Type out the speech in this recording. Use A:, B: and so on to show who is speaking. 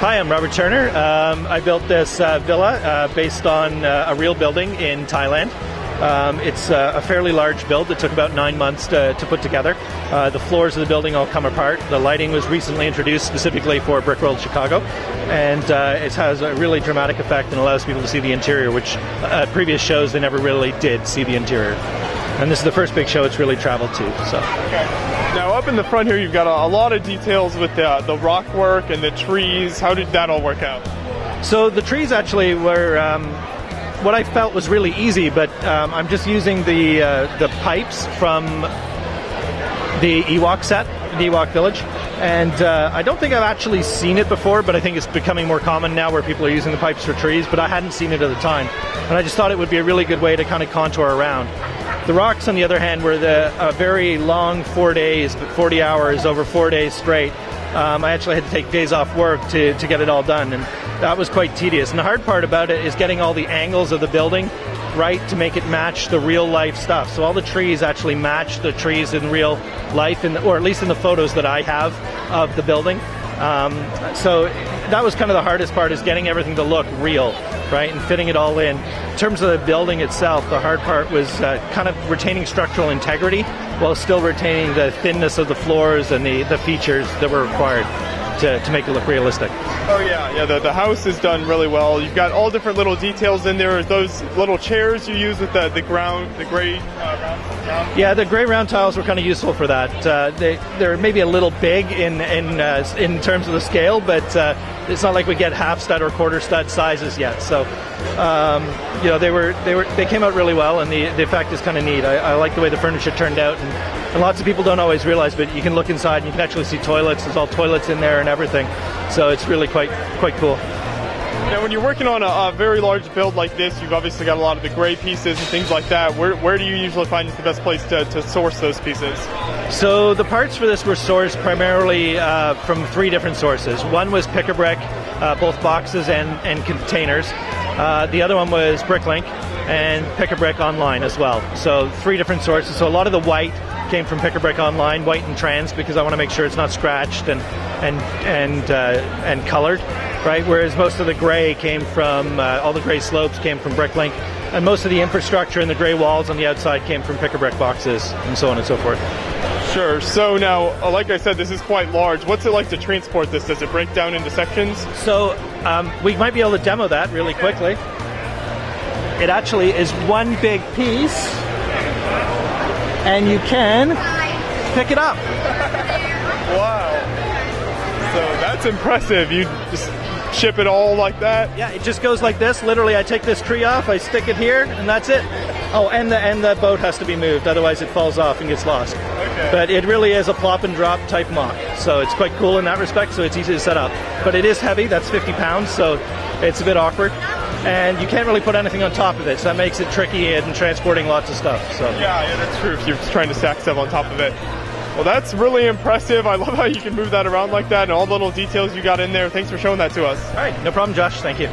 A: Hi, I'm Robert Turner. I built this villa based on a real building in Thailand. It's a fairly large build. It took about 9 months to put together. The floors of the building all come apart. The lighting was recently introduced specifically for Brickworld Chicago, and it has a really dramatic effect and allows people to see the interior, which previous shows they never really did see the interior. And this is the first big show it's really traveled to. So.
B: Okay. Now up in the front here you've got a lot of details with the rock work and the trees. How did that all work out?
A: So the trees actually were what I felt was really easy, but I'm just using the pipes from the Ewok set, the Ewok Village. And I don't think I've actually seen it before, but I think it's becoming more common now where people are using the pipes for trees, but I hadn't seen it at the time. And I just thought it would be a really good way to kind of contour around. The rocks, on the other hand, were a very long 4 days, 40 hours over 4 days straight. I actually had to take days off work to get it all done, and that was quite tedious. And the hard part about it is getting all the angles of the building right to make it match the real life stuff. So all the trees actually match the trees in real life, or at least in the photos that I have of the building. So that was kind of the hardest part, is getting everything to look real, right, and fitting it all in. In terms of the building itself, the hard part was kind of retaining structural integrity while still retaining the thinness of the floors and the features that were required to make it look realistic.
B: Oh yeah, the house is done really well. You've got all different little details in there. Those little chairs you use with the gray round.
A: Yeah, the gray round tiles were kind of useful for that. They're maybe a little big in terms of the scale, but it's not like we get half stud or quarter stud sizes yet. So they came out really well, and the effect is kind of neat. I like the way the furniture turned out, and lots of people don't always realize, but you can look inside and you can actually see toilets. There's all toilets in there and everything, so it's really quite cool.
B: Now, when you're working on a very large build like this, you've obviously got a lot of the gray pieces and things like that. Where do you usually find is the best place to source those pieces?
A: So the parts for this were sourced primarily from 3 different sources. One was Pick-a-Brick, both boxes and containers. The other one was Bricklink, and Pick-a-Brick online as well. So 3 different sources. So a lot of the white came from Pick-a-Brick online, white and trans, because I want to make sure it's not scratched and colored, right? Whereas most of the gray came from all the gray slopes came from Bricklink, and most of the infrastructure and the gray walls on the outside came from Pick-a-Brick boxes, and so on and so forth.
B: Sure. So now, like I said, this is quite large. What's it like to transport this? Does it break down into sections?
A: So we might be able to demo that really quickly. It actually is one big piece, and you can pick it up.
B: Wow. So that's impressive. You just ship it all like that?
A: Yeah, it just goes like this. Literally, I take this tree off, I stick it here, and that's it. Oh, and the boat has to be moved, otherwise it falls off and gets lost. Okay. But it really is a plop and drop type mock, so it's quite cool in that respect, so it's easy to set up. But it is heavy, that's 50 pounds, so it's a bit awkward. And you can't really put anything on top of it, so that makes it tricky in transporting lots of stuff. So
B: yeah, that's true, if you're trying to stack stuff on top of it. Well, that's really impressive. I love how you can move that around like that and all the little details you got in there. Thanks for showing that to us.
A: All right, no problem, Josh. Thank you.